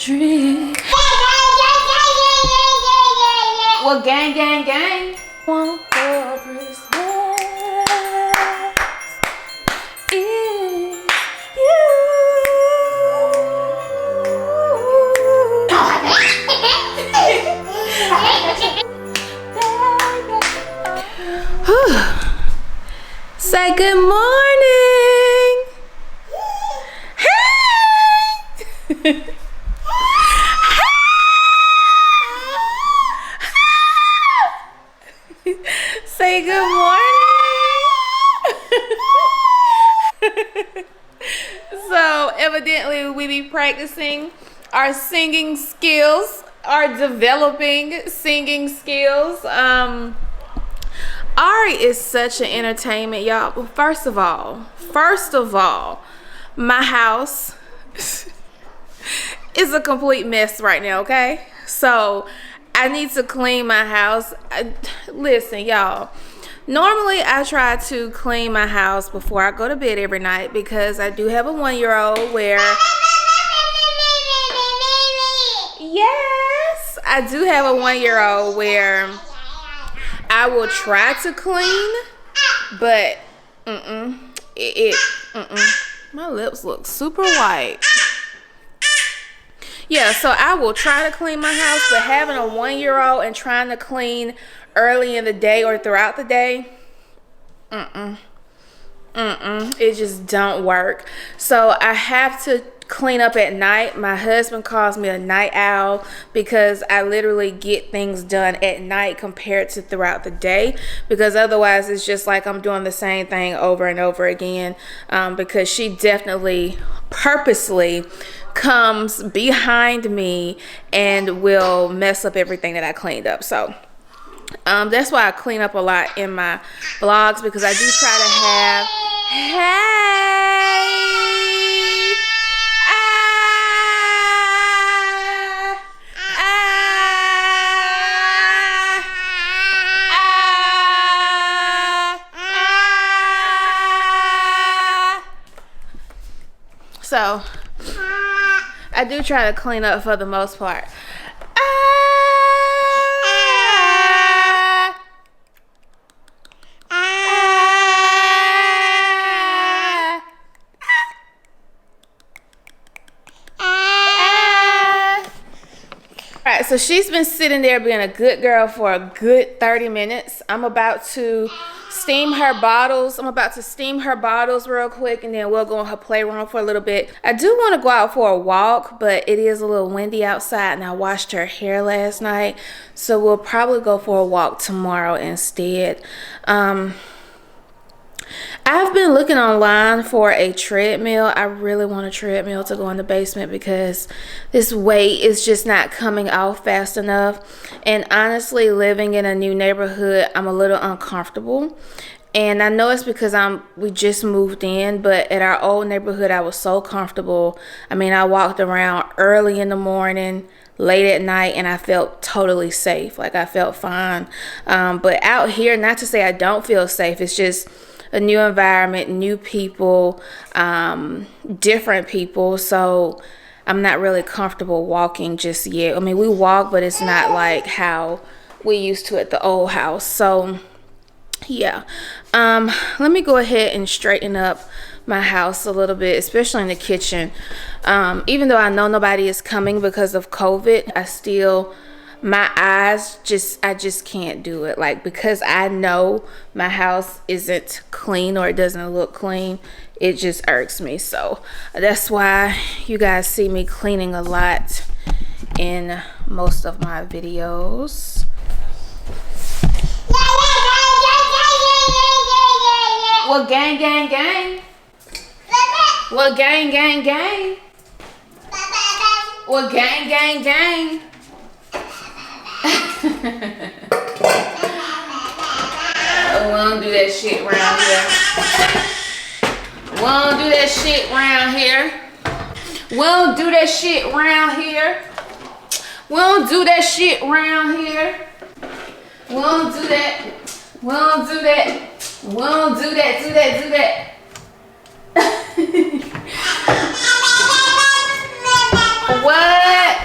Drink. Well, gang, gang, gang. One for Christmas is you. Say good morning. Hey. Say good morning. So evidently we be practicing our singing skills, our developing singing skills. Ari is such an entertainment, y'all. First of all, my house is a complete mess right now, okay? So I need to clean my house. Listen, y'all. Normally, I try to clean my house before I go to bed every night because I do have a 1-year-old where... Yes! I do have a 1-year-old where I will try to clean, but my lips look super white. Yeah, so I will try to clean my house, but having a 1-year-old and trying to clean early in the day or throughout the day, it just don't work. So I have to clean up at night. My husband calls me a night owl because I literally get things done at night compared to throughout the day, because otherwise it's just like I'm doing the same thing over and over again, because she definitely purposely comes behind me and will mess up everything that I cleaned up. So that's why I clean up a lot in my vlogs, because I do try to have so I do try to clean up for the most part. Alright, so she's been sitting there being a good girl for a good 30 minutes. I'm about to steam her bottles. Real quick, and then we'll go in her playroom for a little bit. I do want to go out for a walk, but it is a little windy outside, and I washed her hair last night, so we'll probably go for a walk tomorrow instead. I've been looking online for a treadmill. I really want a treadmill to go in the basement because this weight is just not coming off fast enough. And honestly, living in a new neighborhood, I'm a little uncomfortable. And I know it's because we just moved in, but at our old neighborhood, I was so comfortable. I mean, I walked around early in the morning, late at night, and I felt totally safe. Like, I felt fine. But out here, not to say I don't feel safe, it's just a new environment, new people, different people. So I'm not really comfortable walking just yet. I mean, we walk, but it's not like how we used to at the old house. So yeah, let me go ahead and straighten up my house a little bit, especially in the kitchen. Even though I know nobody is coming because of COVID, I just can't do it. Like, because I know my house isn't clean or it doesn't look clean, it just irks me. So that's why you guys see me cleaning a lot in most of my videos. Well, gang, gang, gang. Well, gang, gang, gang. Well, gang, gang, gang. We don't do that shit around here. We don't do that shit around here. We don't do that shit around here. We don't do that shit around here. We don't do that. We don't do that. We don't do that. Do that. What?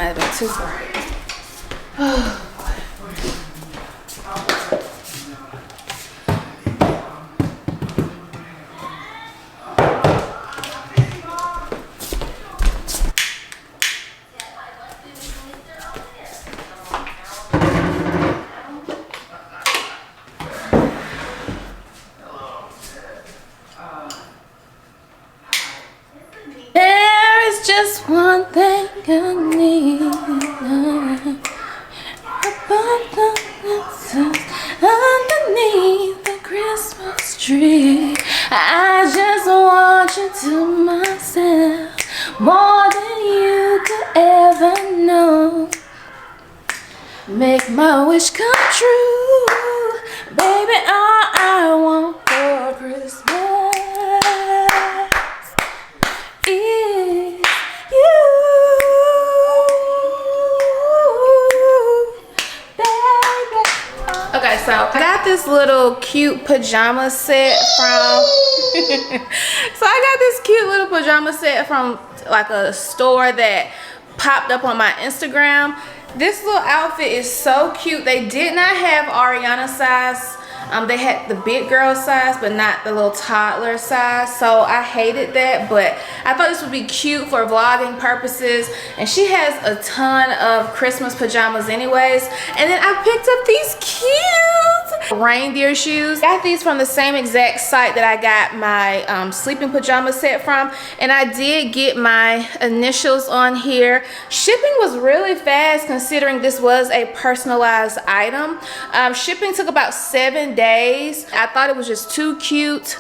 might have been too bright. There is just one thing I need. Underneath the Christmas tree, I just want you to myself more than you could ever know. Make my wish come true, baby. All I want for Christmas is you, baby. Okay, so I got this little cute pajama set from so I got this cute little pajama set from like a store that popped up on my Instagram. This little outfit is so cute. They did not have Ariana size. They had the big girl size, but not the little toddler size. So I hated that, but I thought this would be cute for vlogging purposes. And she has a ton of Christmas pajamas anyways. And then I picked up these cute reindeer shoes. Got these from the same exact site that I got my sleeping pajama set from. And I did get my initials on here. Shipping was really fast considering this was a personalized item. Shipping took about 7 days. I thought it was just too cute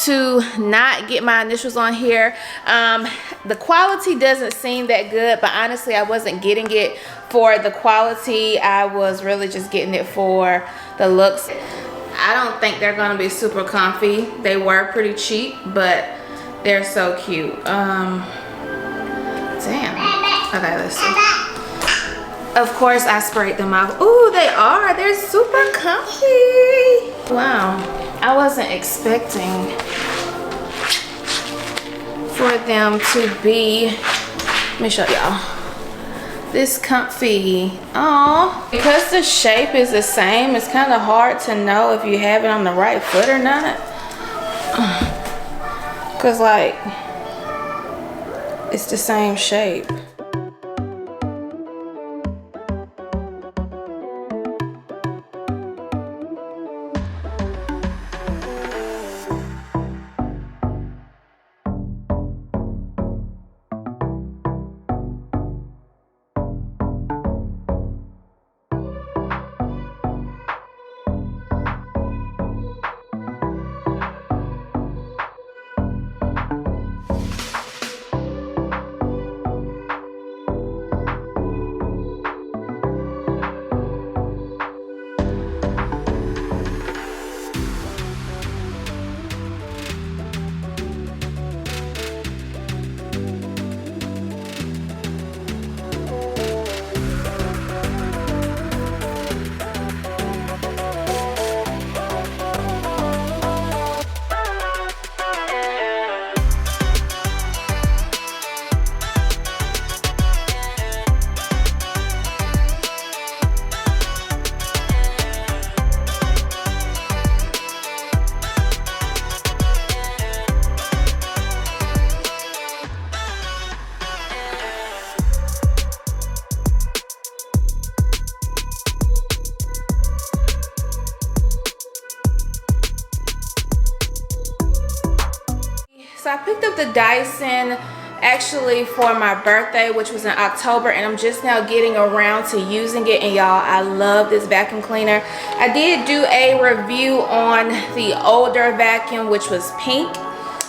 to not get my initials on here. The quality doesn't seem that good, but honestly I wasn't getting it for the quality. I was really just getting it for the looks. I don't think they're gonna be super comfy. They were pretty cheap, but they're so cute. Damn. Okay, let's see. Of course, I sprayed them off. Ooh, they are. They're super comfy. Wow. I wasn't expecting for them to be, let me show y'all, this comfy. Oh, because the shape is the same, it's kind of hard to know if you have it on the right foot or not. Because, like, it's the same shape. So I picked up the Dyson actually for my birthday, which was in October, and I'm just now getting around to using it. And y'all, I love this vacuum cleaner. I did do a review on the older vacuum, which was pink.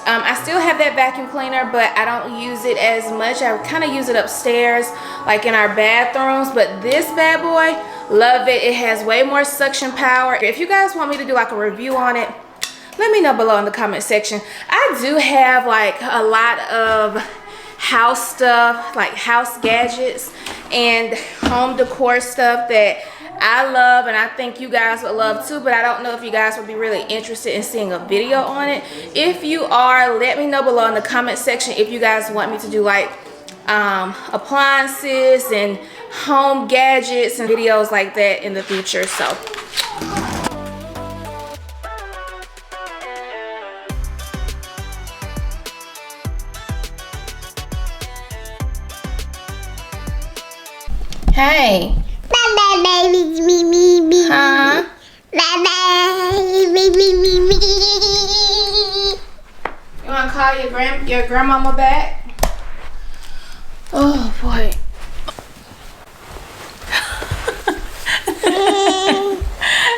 I still have that vacuum cleaner, but I don't use it as much. I kind of use it upstairs, like in our bathrooms. But this bad boy, love it. It has way more suction power. If you guys want me to do like a review on it, let me know below in the comment section. I do have like a lot of house stuff, like house gadgets and home decor stuff that I love, and I think you guys would love too, but I don't know if you guys would be really interested in seeing a video on it. If you are, let me know below in the comment section if you guys want me to do like appliances and home gadgets and videos like that in the future. So hey. Huh? You wanna call your grandmama back? Oh boy.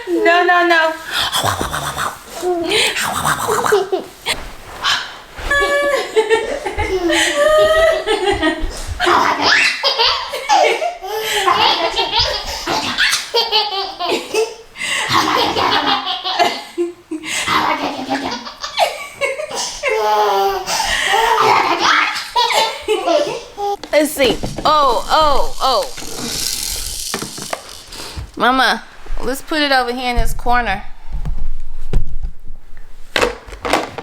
No, no, no. Let's see. Oh. Mama, let's put it over here in this corner.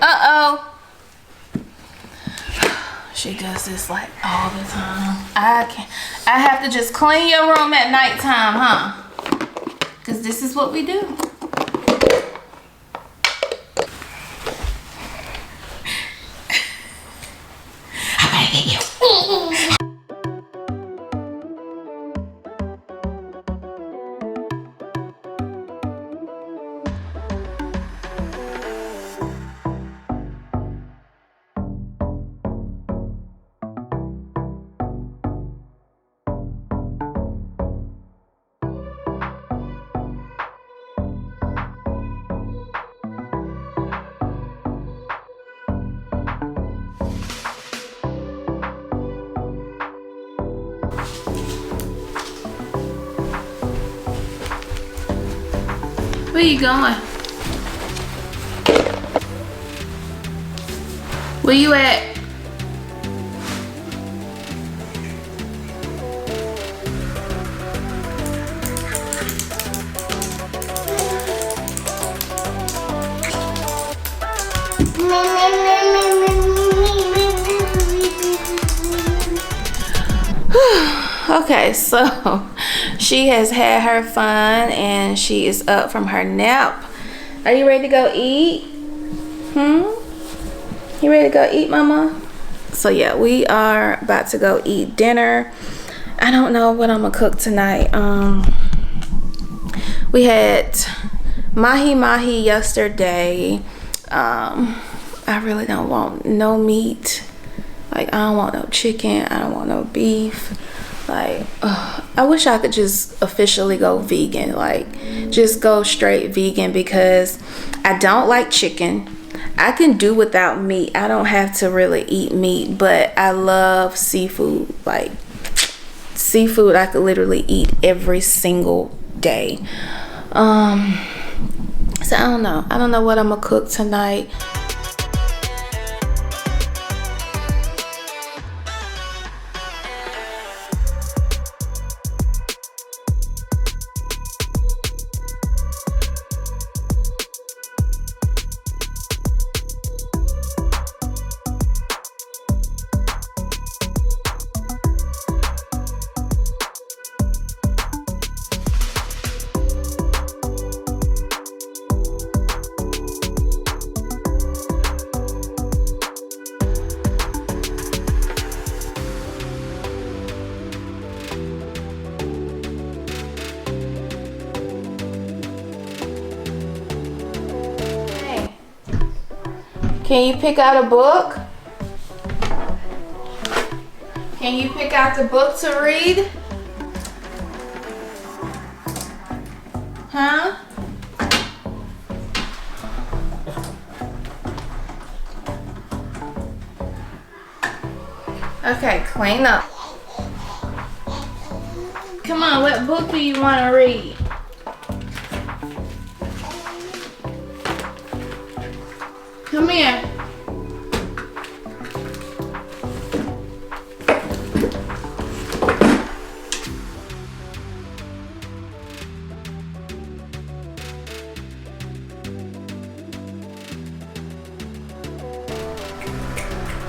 Uh-oh. She does this like all the time. I have to just clean your room at nighttime, huh? Because this is what we do. I'm gonna get you. Where you going? Where you at? Okay, so she has had her fun and she is up from her nap. Are you ready to go eat? You ready to go eat, mama? So yeah, we are about to go eat dinner. I don't know what I'm gonna cook tonight. We had mahi yesterday. I really don't want no meat. Like, I don't want no chicken. I don't want no beef. Like, I wish I could just officially go vegan. Like, just go straight vegan, because I don't like chicken. I can do without meat. I don't have to really eat meat, but I love seafood. Like, seafood I could literally eat every single day. So I don't know. I don't know what I'm gonna cook tonight. Can you pick out a book? Can you pick out the book to read? Huh? Okay, clean up. Come on, what book do you want to read? Come here.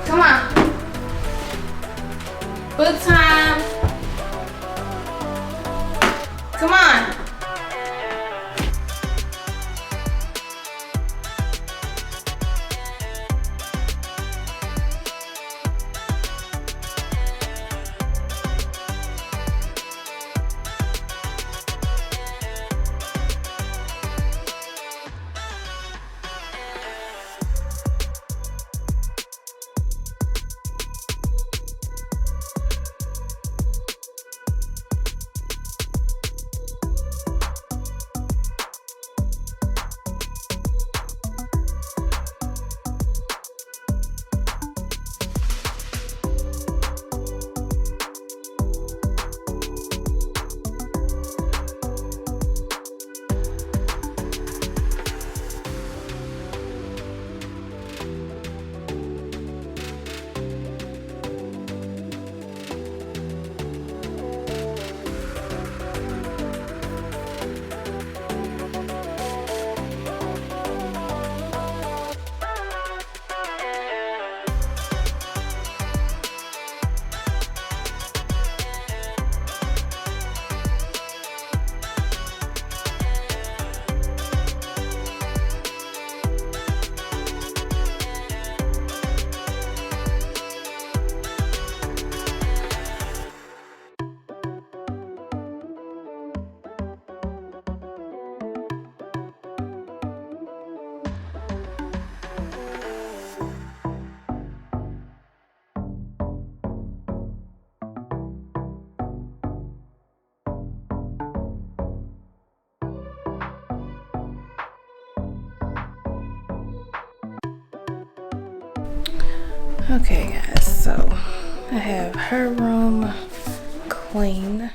Come on. Come on. Okay guys, so I have her room clean.